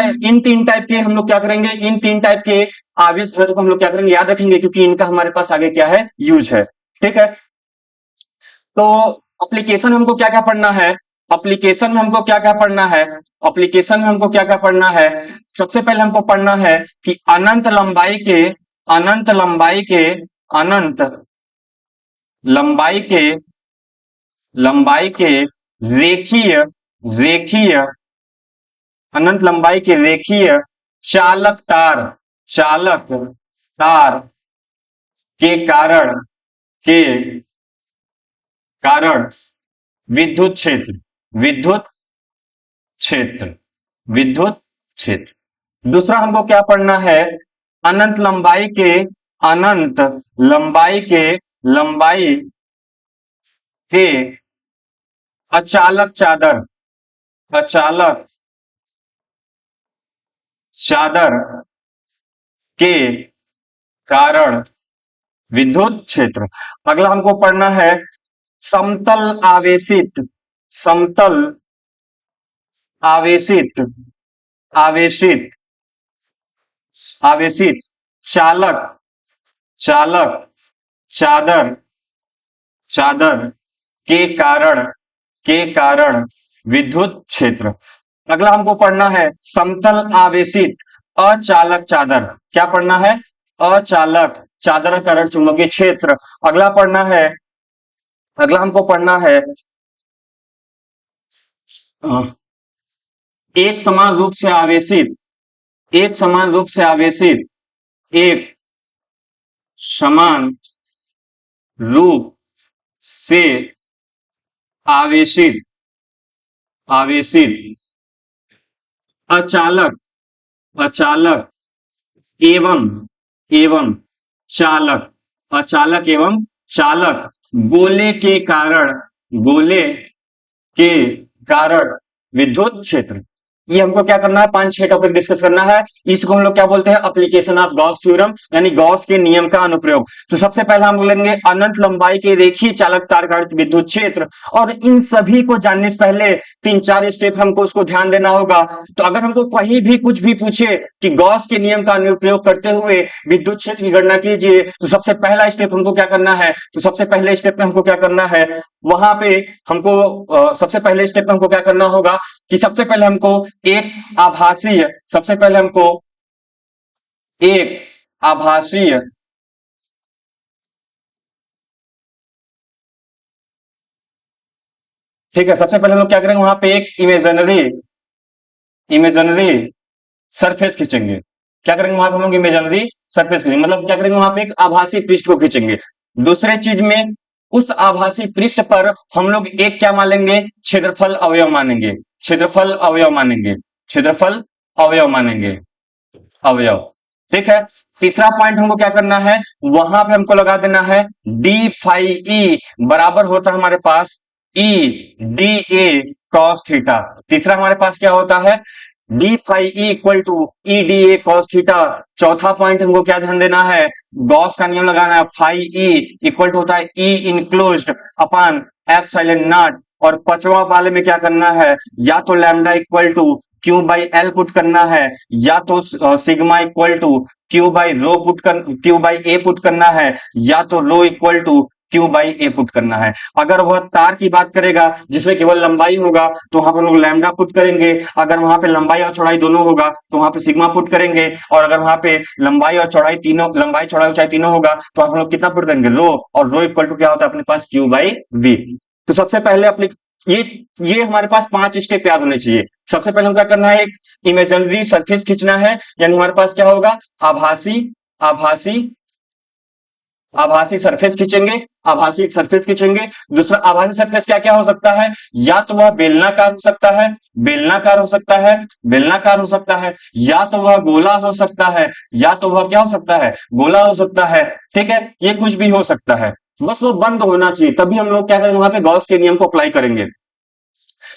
टाइप के हम लोग क्या करेंगे, इन तीन टाइप के आवेश घनत्व को हम लोग क्या करेंगे, याद रखेंगे, क्योंकि इनका हमारे पास आगे क्या है, यूज है। ठीक है, तो एप्लीकेशन हमको क्या क्या पढ़ना है, एप्लीकेशन में हमको क्या क्या पढ़ना है, एप्लीकेशन में हमको क्या क्या पढ़ना है। सबसे पहले हमको पढ़ना है कि अनंत लंबाई के, अनंत लंबाई के, अनंत लंबाई के, लंबाई के रेखीय, रेखीय, अनंत लंबाई के रेखीय चालक तार, चालक तार के कारण, के कारण विद्युत क्षेत्र, विद्युत क्षेत्र, विद्युत क्षेत्र। दूसरा हमको क्या पढ़ना है, अनंत लंबाई के, अनंत लंबाई के, लंबाई के अचालक चादर, अचालक चादर के कारण विद्युत क्षेत्र। अगला हमको पढ़ना है समतल आवेशित, समतल आवेशित, आवेशित, आवेशित चालक, चालक चादर, चादर के कारण, के कारण विद्युत क्षेत्र। अगला हमको पढ़ना है समतल आवेशित अचालक चादर, क्या पढ़ना है, अचालक चादर का कारण चुंबकीय क्षेत्र। अगला पढ़ना है, अगला हमको पढ़ना है एक समान रूप से आवेशित, एक समान रूप से आवेशित, एक समान रूप से आवेशित, आवेशित अचालक, अचालक एवं, एवं चालक, अचालक एवं चालक गोले के कारण, गोले के कारण विद्युत क्षेत्र। ये हमको क्या करना है, 5-6 टॉपिक डिस्कस करना है। इसको हम लोग क्या बोलते हैं, एप्लीकेशन ऑफ गॉस थ्योरम, यानी गॉस के नियम का अनुप्रयोग। तो सबसे पहला हम लेंगे अनंत लंबाई के रेखीय चालक तार का विद्युत क्षेत्र। और इन सभी को जानने से पहले 3-4 स्टेप हमको उसको ध्यान देना होगा। तो अगर हमको कहीं भी कुछ भी पूछे कि गॉस के नियम का अनुप्रयोग करते हुए विद्युत क्षेत्र की गणना कीजिए, तो सबसे पहला स्टेप हमको क्या करना है, तो सबसे पहले स्टेप में हमको क्या करना है, वहां पे हमको सबसे पहले स्टेप में हमको क्या करना होगा कि सबसे पहले हमको एक आभासीय, सबसे पहले हमको एक आभासीय, ठीक है, सबसे पहले हम लोग क्या करेंगे, वहां पे एक इमेजिनरी, इमेजिनरी सरफेस खींचेंगे। क्या करेंगे वहां पे हम लोग इमेजिनरी सरफेस खींचेंगे, मतलब क्या करेंगे वहां पे एक आभासी पृष्ठ को खींचेंगे। दूसरे चीज में उस आभासी पृष्ठ पर हम लोग एक क्या मानेंगे, क्षेत्रफल अवयव मानेंगे, क्षेत्रफल अवयव मानेंगे, क्षेत्रफल अवयव मानेंगे, अवयव। ठीक है। तीसरा पॉइंट हमको क्या करना है, वहां पे हमको लगा देना है डी फाई ई बराबर होता है हमारे पास E D A cos theta. तीसरा हमारे पास क्या होता है, D phi E equal to E D A cos theta. चौथा पॉइंट हमको क्या ध्यान देना है, गॉस का नियम लगाना है, फाई ई इक्वल टू होता है E enclosed upon epsilon naught. और पांचवा वाले में क्या करना है, या तो lambda equal to Q by L put करना है, या तो sigma equal to Q by rho put कर क्यू बाई ए पुट करना है, या तो rho equal to Q by A put करना है। अगर वह तार की बात करेगा जिसमें केवल लंबाई होगा तो वहां पर लोग लैम्डा पुट करेंगे, अगर वहां पे लंबाई और चौड़ाई दोनों होगा तो वहां पे सिग्मा पुट करेंगे, और अगर वहां पे लंबाई और चौड़ाई तीनों, लंबाई चौड़ाई ऊंचाई तीनों होगा तो हम लोग कितना पुट करेंगे, रो, और रो इक्वल टू क्या होता है अपने पास क्यू बाई वी। तो सबसे पहले अपने ये ये हमारे पास 5 स्टेप याद होने चाहिए। सबसे पहले हम क्या करना है, एक इमेजिनरी सरफेस खींचना है, यानी हमारे पास क्या होगा, आभासी आभासी आभासी सरफेस खींचेंगे, आभासी सरफेस खींचेंगे। दूसरा आभासी सरफेस क्या क्या हो सकता है, या तो वह बेलनाकार हो सकता है, बेलनाकार हो सकता है, बेलनाकार हो सकता है, या तो वह गोला हो सकता है, या तो वह क्या हो सकता है, गोला हो सकता है। ठीक है, ये कुछ भी हो सकता है, बस वो बंद होना चाहिए, तभी हम लोग क्या करेंगे वहां पे गॉस के नियम को अप्लाई करेंगे।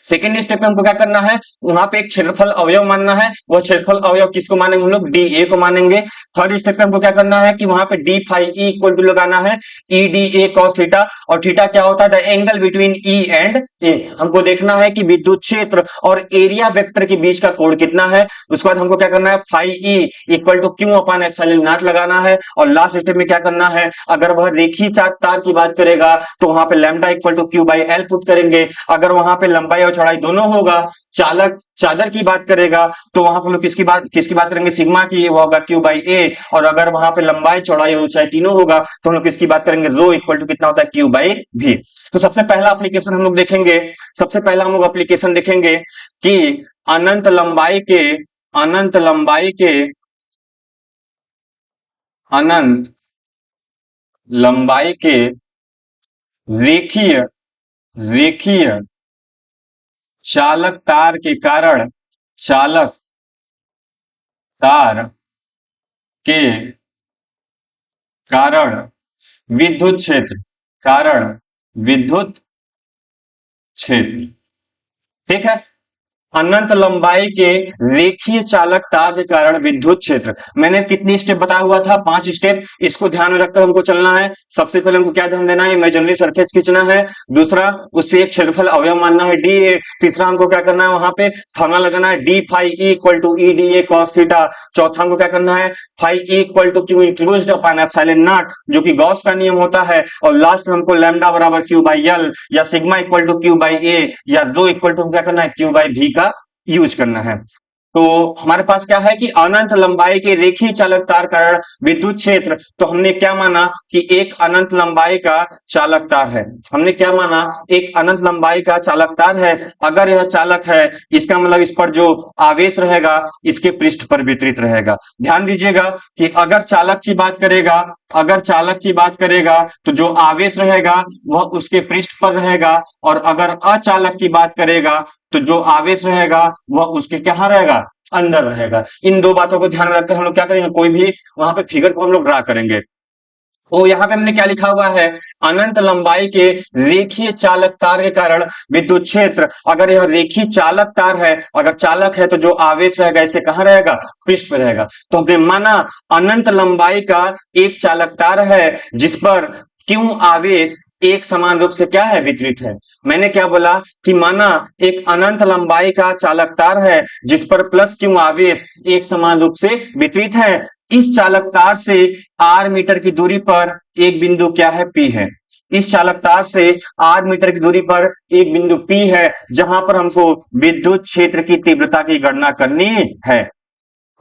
सेकेंड स्टेप में हमको क्या करना है, वहां पे एक क्षेत्रफल अवयव मानना है, वह क्षेत्रफल अवयव किसको मानेंगे हम लोग, डी ए को मानेंगे। थर्ड स्टेप में हमको क्या करना है कि वहां पे D phi E equal to लगाना है E D A cos theta, और थीटा क्या होता है, the angle between E and A. हमको देखना है कि विद्युत क्षेत्र और एरिया वेक्टर के बीच का कोण कितना है। उसके बाद हमको क्या करना है, phi E equal to Q upon epsilon naught लगाना है। और लास्ट स्टेप में क्या करना है, अगर वह रेखीय तार की बात करेगा तो वहां पे lambda equal to Q by L put करेंगे। अगर वहां पे लंबाई और चौड़ाई दोनों होगा, चालक चादर की बात करेगा तो वहां पर हम लोग किसकी बात करेंगे, सिग्मा की, वो होगा क्यू बाई ए। और अगर वहां पे लंबाई चौड़ाई और ऊंचाई तीनों होगा तो हम लोग किसकी बात करेंगे, रो इक्वल टू कितना होता है, क्यू बाई भी। तो सबसे पहला एप्लीकेशन हम लोग देखेंगे, सबसे पहला हम लोग एप्लीकेशन देखेंगे कि अनंत लंबाई के अनंत लंबाई के अनंत लंबाई के रेखीय रेखीय चालक तार के कारण, चालक तार के कारण विद्युत क्षेत्र, कारण विद्युत क्षेत्र। ठीक है, अनंत लंबाई के रेखीय चालक तार के कारण विद्युत क्षेत्र। मैंने कितनी स्टेप बताया हुआ था, 5 स्टेप, इसको ध्यान में रखकर हमको चलना है। सबसे पहले हमको क्या ध्यान देना है, इमेजिनरी सरफेस खींचना है। दूसरा, उस पर एक क्षेत्रफल अवयव मानना है डी ए। तीसरा, हमको क्या करना है, वहां पे फॉर्मूला लगाना है D phi E equal to E D A cos theta. चौथा, हमको क्या करना है, phi E equal to Q included upon epsilon naught, जो कि गॉस का नियम होता है। और लास्ट में हमको लैम्डा बराबर क्यू बाई एल, या sigma equal to Q by A, या रो इक्वल टू क्या करना है, क्यू बाई भी का यूज करना है। तो हमारे पास क्या है कि अनंत लंबाई के रेखीय चालक तार कारण विद्युत क्षेत्र। तो हमने क्या माना कि एक अनंत लंबाई का चालक तार है, हमने क्या माना, एक अनंत लंबाई का चालक तार है। अगर यह चालक है, इसका मतलब इस पर जो आवेश रहेगा इसके पृष्ठ पर वितरित रहेगा। ध्यान दीजिएगा कि अगर चालक की बात करेगा, अगर चालक की बात करेगा तो जो आवेश रहेगा वह उसके पृष्ठ पर रहेगा, और अगर अचालक की बात करेगा तो जो आवेश रहेगा वह उसके क्या रहेगा, अंदर रहेगा। इन दो बातों को ध्यान में रखकर हम लोग क्या करेंगे, कोई भी वहां पे फिगर को हम लोग ड्रा करेंगे। तो यहाँ पे हमने क्या लिखा हुआ है, अनंत लंबाई के रेखीय चालक तार के कारण विद्युत क्षेत्र। अगर यह रेखीय चालक तार है, अगर चालक है तो जो आवेश रहेगा इसके कहां रहेगा, पृष्ठ पर रहेगा। तो हमने माना अनंत लंबाई का एक चालक तार है जिस पर क्यों आवेश एक समान रूप से क्या है, वितरित है। मैंने क्या बोला कि माना एक अनंत लंबाई का चालक तार है जिस पर प्लस क्यों आवेश एक समान रूप से वितरित है। इस चालक तार से आर मीटर की दूरी पर एक बिंदु क्या है, पी है। इस चालक तार से आर मीटर की दूरी पर एक बिंदु पी है जहां पर हमको विद्युत क्षेत्र की तीव्रता की गणना करनी है।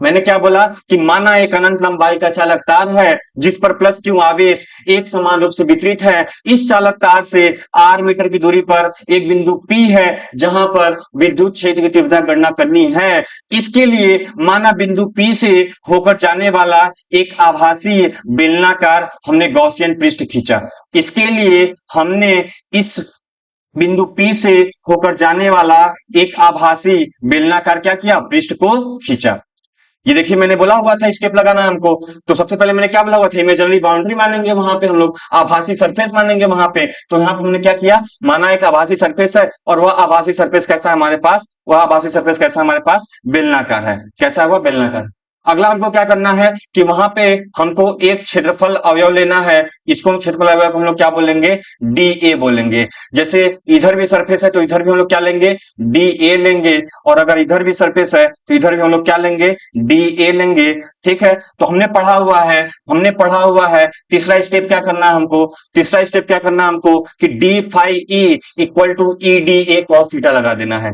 मैंने क्या बोला कि माना एक अनंत लंबाई का चालक तार है जिस पर प्लस क्यू आवेश एक समान रूप से वितरित है। इस चालक तार से आर मीटर की दूरी पर एक बिंदु पी है जहां पर विद्युत क्षेत्र की तीव्रता गणना करनी है। इसके लिए माना बिंदु पी से होकर जाने वाला एक आभासी बेलनाकार हमने गॉसियन पृष्ठ खींचा। इसके लिए हमने इस बिंदु P से होकर जाने वाला एक आभासी बेलनाकार क्या किया, पृष्ठ को खींचा। ये देखिए मैंने बोला हुआ था स्टेप लगाना है हमको। तो सबसे पहले मैंने क्या बोला हुआ था, इमेजिनरी बाउंड्री मानेंगे, वहां पे हम लोग आभासी सरफेस मानेंगे वहां पे। तो यहाँ पे हमने क्या किया, माना एक आभासी सरफेस है और वह आभासी सरफेस कैसा है हमारे पास, वह आभासी सरफेस कैसा है हमारे पास, बेलनाकार है। कैसा है वह, बेलनाकार। अगला हमको क्या करना है कि वहां पे हमको एक क्षेत्रफल अवयव लेना है। इसको हम क्षेत्रफल अवयव को हम लोग क्या बोलेंगे, डी ए बोलेंगे। जैसे इधर भी सरफेस है तो इधर भी हम लोग क्या लेंगे, डी ए लेंगे। और अगर इधर भी सरफेस है तो इधर भी हम लोग क्या लेंगे, डी ए लेंगे। ठीक है, तो हमने पढ़ा हुआ है तीसरा स्टेप क्या करना है हमको, तीसरा स्टेप क्या करना है हमको कि D phi E equal to E D A cos theta लगा देना है।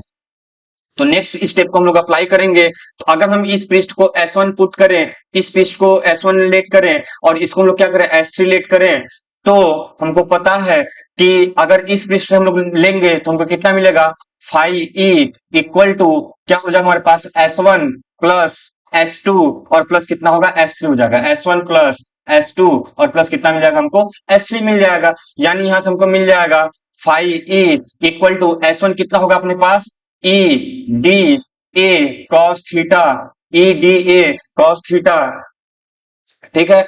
तो नेक्स्ट स्टेप को हम लोग अप्लाई करेंगे। तो अगर हम इस पृष्ठ को S1 पुट करें, इस पृष्ठ को S1 रिलेट करें और इसको हम लोग क्या करें, S3 रिलेट करें, तो हमको पता है कि अगर इस पृष्ठ से हम लोग लेंगे तो हमको कितना मिलेगा, फाई ई इक्वल टू क्या हो जाएगा हमारे पास, S1 प्लस S2 और प्लस कितना होगा, S3 हो जाएगा। S1 प्लस S2 और प्लस कितना मिल जाएगा हमको, S3 मिल जाएगा। यानी यहां से हमको मिल जाएगा phi E equal to S1 कितना होगा अपने पास, E D A cos theta, E D A cos theta. ठीक है,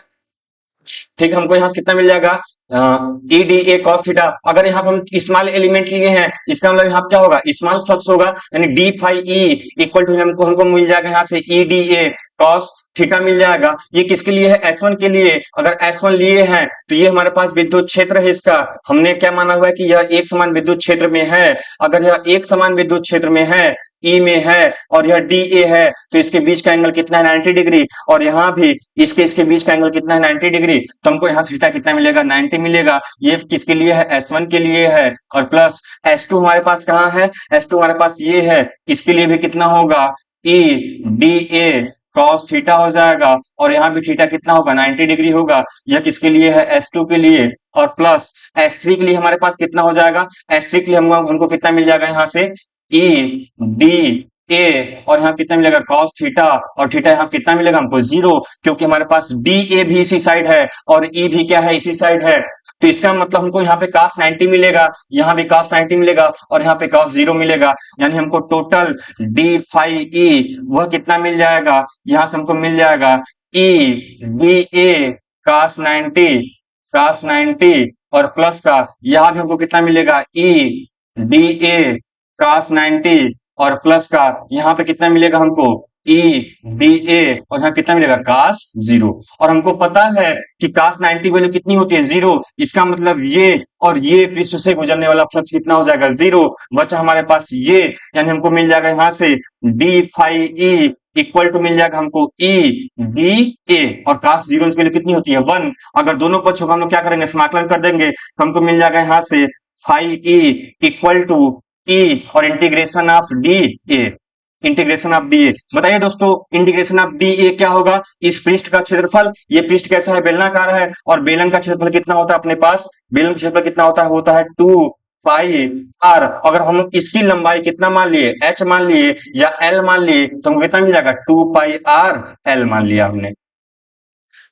ठीक है, हमको यहां से कितना मिल जाएगा, E D A cos theta. अगर यहाँ पर हम स्मॉल एलिमेंट लिए हैं, इसका मतलब यहाँ क्या होगा, स्मॉल फ्लक्स होगा, यानी D phi E equal to हमको मिल जाएगा यहाँ से E D A cos theta मिल जाएगा। ये किसके लिए है, S1 के लिए। अगर S1 लिए हैं तो ये हमारे पास विद्युत क्षेत्र है इसका। हमने क्या माना हुआ है कि यह एक समान विद्युत क्षेत्र में है। अगर यह एक समान विद्युत क्षेत्र में है, ई में है और यह डी ए है, तो इसके बीच का एंगल कितना है, 90 डिग्री। और यहाँ भी इसके बीच का एंगल कितना है, 90 डिग्री। तो हमको यहाँ थीटा कितना मिलेगा, 90 मिलेगा। ये किसके लिए है, S1 के लिए है। और प्लस S2 हमारे पास कहाँ है, S2 हमारे पास ये है, इसके लिए भी कितना होगा, E D A cos theta हो जाएगा। और यहाँ भी थीटा कितना होगा, 90 डिग्री होगा। यह किसके लिए है, S2 के लिए। और प्लस S3 के लिए हमारे पास कितना हो जाएगा, S3 के लिए हमको कितना मिल जाएगा यहाँ से, ई डी ए और यहाँ कितना मिलेगा, कॉस थीटा। और थीटा यहाँ कितना मिलेगा हमको, 0, क्योंकि हमारे पास डी ए भी इसी साइड है और ई भी क्या है, इसी साइड है। तो इसका मतलब हमको यहाँ पे cos 90 मिलेगा, यहाँ भी cos 90 मिलेगा और यहाँ पे cos 0 मिलेगा। यानी हमको टोटल डी फाई ई वह कितना मिल जाएगा, यहां से हमको मिल जाएगा ई डी ए cos 90 और प्लस का यहां भी हमको कितना मिलेगा, ई डी ए cos 90 और प्लस का यहाँ पे कितना मिलेगा हमको, ई डी ए और यहाँ कितना मिलेगा, cos 0। और हमको पता है कि cos 90 वैल्यू कितनी होती है, 0। इसका मतलब ये और ये पृष्ठ से गुजरने वाला फ्लक्स कितना हो जाएगा, 0। बचा हमारे पास ये, यानी हमको मिल जाएगा यहाँ से d phi E equal to मिल जाएगा हमको ई डी ए और cos 0 की वैल्यू कितनी होती है, 1। अगर दोनों पक्षों का हम लोग क्या करेंगे, समाकलन कर देंगे तो हमको मिल जाएगा यहाँ से फाई ई इक्वल टू ई और integration of D A, integration of D ए। बताइए दोस्तों, इंटीग्रेशन ऑफ डी ए क्या होगा, इस पृष्ठ का क्षेत्रफल, ये पृष्ठ कैसा है, बेलनाकार है और बेलन का क्षेत्रफल कितना होता है अपने पास, बेलन का क्षेत्रफल कितना होता है 2 पाई आर। अगर हम इसकी लंबाई कितना मान लिए, h मान लिए या l मान लिए, तो हमको कितना मिल जाएगा, 2 पाई आर l मान लिया हमने।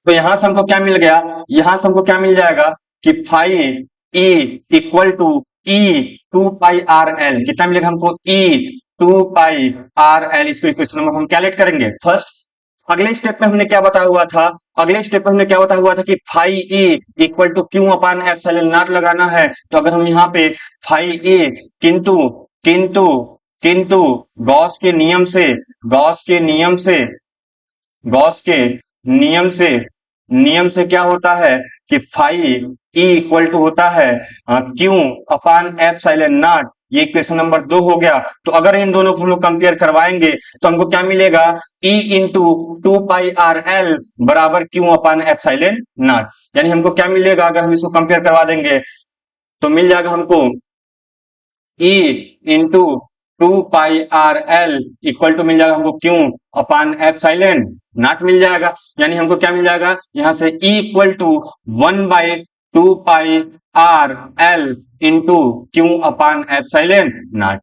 तो यहां से हमको क्या मिल गया, यहां से हमको क्या मिल जाएगा कि phi E equal to E 2 pi R L, कितना मिलेगा हमको, ई 2 पाई आर एल। इसको इक्वेशन नंबर हम कैलकुलेट करेंगे फर्स्ट। अगले स्टेप में हमने क्या बताया हुआ था, अगले स्टेप में हमने क्या बताया हुआ था कि phi E equal to Q upon epsilon naught लगाना है। तो अगर हम यहाँ पे फाई ई किंतु किंतु किंतु गॉस के नियम से गॉस के नियम से गॉस के नियम से क्या होता है कि फाई ई इक्वल टू होता है क्यू अपान एप्सिलॉन नॉट। ये इक्वेशन नंबर 2 हो गया। तो अगर इन दोनों को हम लोग कंपेयर करवाएंगे तो हमको क्या मिलेगा, E into 2 pi R L बराबर क्यू अपान एप्सिलॉन नॉट। यानी हमको क्या मिलेगा, अगर हम इसको कंपेयर करवा देंगे तो मिल जाएगा हमको E into two pi R L equal to मिल जाएगा हमको क्यों अपान एप्सिलॉन नॉट मिल जाएगा। यानी हमको क्या मिल जाएगा यहां से E equal to 1/2 pi R L into Q upon epsilon naught.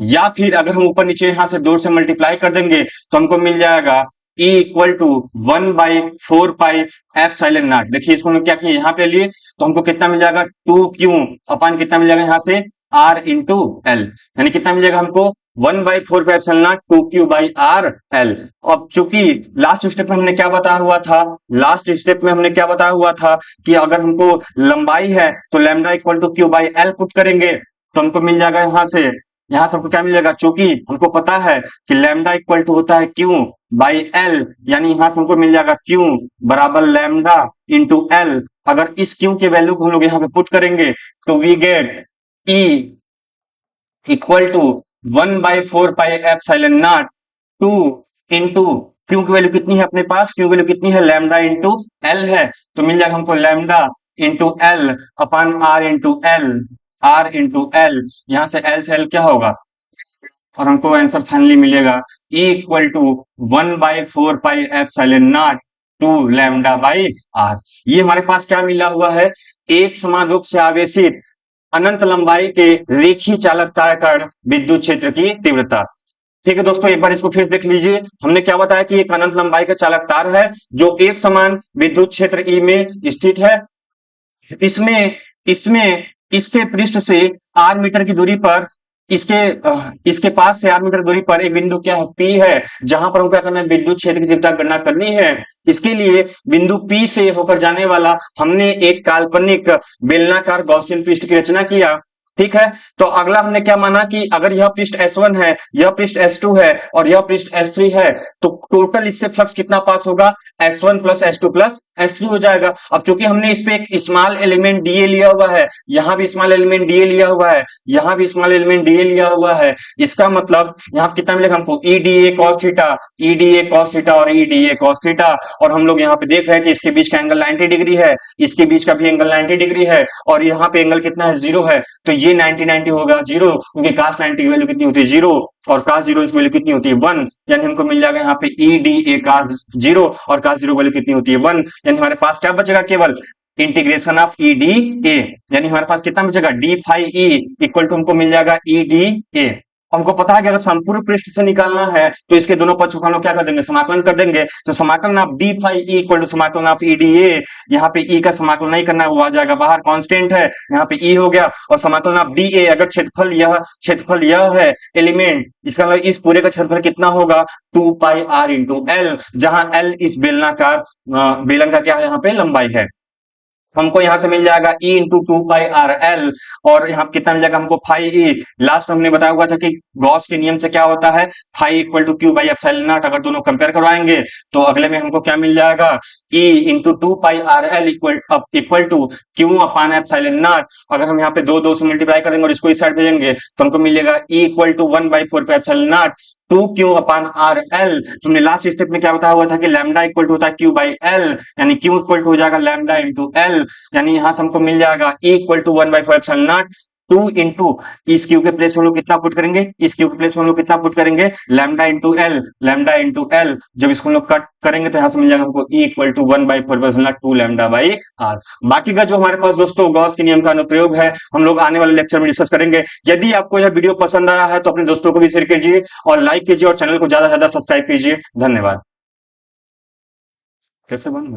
या फिर अगर हम ऊपर नीचे यहां से 2 से मल्टीप्लाई कर देंगे तो हमको मिल जाएगा E equal to 1/4 pi epsilon naught. देखिए इसको हम क्या किए यहाँ पे लिए तो हमको कितना मिल जाएगा 2Q अपान कितना मिल जाएगा यहाँ से R इंटू एल। यानी कितना मिल जाएगा हमको 1/4 epsilon naught 2Q by R L. अब चूंकि लास्ट स्टेप में हमने क्या बताया हुआ था, लास्ट स्टेप में हमने क्या बताया हुआ था कि अगर हमको लंबाई है तो lambda equal to Q by L put करेंगे तो हमको मिल जाएगा यहाँ से हमको क्या मिलेगा, चूंकि हमको पता है कि लैम्डा इक्वल टू होता है क्यू बाई एल, यानी यहां से हमको मिल जाएगा क्यू बराबर लैम्डा इंटू एल। अगर इस क्यू के वैल्यू को हम लोग यहाँ पे पुट करेंगे तो we get E equal to 1/4 pi epsilon naught 2 into Q की वैल्यू कितनी है अपने पास, क्यू की वैल्यू कितनी है लैम्डा इंटू एल है, तो मिल जाएगा हमको lambda into L upon R into L, R into L. यहां से एल से एल क्या होगा और हमको आंसर फाइनली मिलेगा E equal to 1/4 pi epsilon naught 2 lambda by R. ये हमारे पास क्या मिला हुआ है, एक समान रूप से आवेशित अनंत लंबाई के रेखीय चालकता कण विद्युत क्षेत्र की तीव्रता। ठीक है दोस्तों, एक बार इसको फिर देख लीजिए। हमने क्या बताया कि एक अनंत लंबाई का चालक तार है जो एक समान विद्युत क्षेत्र ई में स्थित है। इसमें इसमें इसके पृष्ठ से आर मीटर की दूरी पर इसके पास से 8 मीटर दूरी पर एक बिंदु क्या है पी है, जहां पर हमको क्या करना है विद्युत क्षेत्र की तीव्रता गणना करनी है। इसके लिए बिंदु पी से होकर जाने वाला हमने एक काल्पनिक बेलनाकार गॉसियन पृष्ठ की रचना किया। ठीक है, तो अगला हमने क्या माना कि अगर यह पृष्ठ S1 है, यह पृष्ठ S2 है और यह पृष्ठ S3 है तो टोटल इससे फ्लक्स कितना पास होगा, S1 plus S2 plus S3 हो जाएगा। अब चूंकि हमने इस पे एक स्मॉल एलिमेंट डीए लिया हुआ है, यहां भी स्मॉल एलिमेंट डीए लिया हुआ है, यहां भी स्मॉल एलिमेंट डीए लिया हुआ है, इसका मतलब यहां कितना मिलेगा हमको E D A cos theta, E D A cos theta और E D A cos theta. और हम लोग यहाँ पे देख रहे हैं कि इसके बीच का एंगल 90 डिग्री है, इसके बीच का भी एंगल 90 डिग्री है और यहाँ पे एंगल कितना है 0 है, तो ये 90 होगा 0, क्योंकि cos 90 की वैल्यू कितनी होती है 0 और cos 0 की वैल्यू कितनी होती है 1, यानी हमको मिल जाएगा यहाँ पे ई डी ए cos 0 और cos 0 वैल्यू कितनी होती है 1, यानी हमारे पास क्या बचेगा केवल integration of E D A, यानी हमारे पास कितना बचेगा D phi E equal to हमको मिल जाएगा ई डी ए। हमको पता है कि अगर संपूर्ण पृष्ठ से निकालना है तो इसके दोनों पक्षों का हम लोग क्या कर देंगे समाकलन कर देंगे, तो समाकलन of D phi E equal to समाकलन ऑफ ई डी ए। यहाँ पे ई का समाकलन नहीं करना है, वो आ जाएगा बाहर, कांस्टेंट है, यहाँ पे ई हो गया। और समाकलन ऑफ डी ए, अगर क्षेत्रफल यह है एलिमेंट, इसका मतलब इस पूरे का क्षेत्रफल कितना होगा 2 पाई आर इंटू एल, जहां एल इस बेलन का क्या है यहाँ पे लंबाई है। हमको यहां से मिल जाएगा E into 2 pi R L और यहाँ कितना मिल जाएगा हमको फाई ई। लास्ट हमने बताया हुआ था कि गॉस के नियम से क्या होता है phi equal to Q by epsilon naught, अगर दोनों कंपेयर करवाएंगे तो अगले में हमको क्या मिल जाएगा E into 2 pi R L equal to Q upon epsilon naught. अगर हम यहाँ पे दो से मल्टीप्लाई करेंगे और इसको इस साइड भेजेंगे तो हमको मिलेगा E equal to 1/4 pi epsilon naught 2Q upon R L. तुमने लास्ट स्टेप में क्या बताया हुआ था कि लैम्डा इक्वल टू होता है क्यू बाई एल, यानी क्यू इक्वल टू हो जाएगा लैम्डा इंटू एल, यानी यहां से हमको मिल जाएगा E equal to 1/4 epsilon naught 2 into इस क्यू के प्लेस में लोग कितना पुट करेंगे, इस क्यू के प्लेस में लोग कितना पुट करेंगे lambda into L, lambda into L. जब इसको लोग कट करेंगे तो यहां से मिल जाएगा हमको E equal to 1/4 epsilon naught 2 lambda by R. बाकी का जो हमारे पास दोस्तों गॉस के नियम का अनुप्रयोग है हम लोग आने वाले लेक्चर में डिस्कस करेंगे। यदि आपको यह वीडियो पसंद आया है तो अपने दोस्तों को भी शेयर कीजिए और लाइक कीजिए और चैनल को ज्यादा से ज्यादा सब्सक्राइब कीजिए। धन्यवाद। कैसे बंद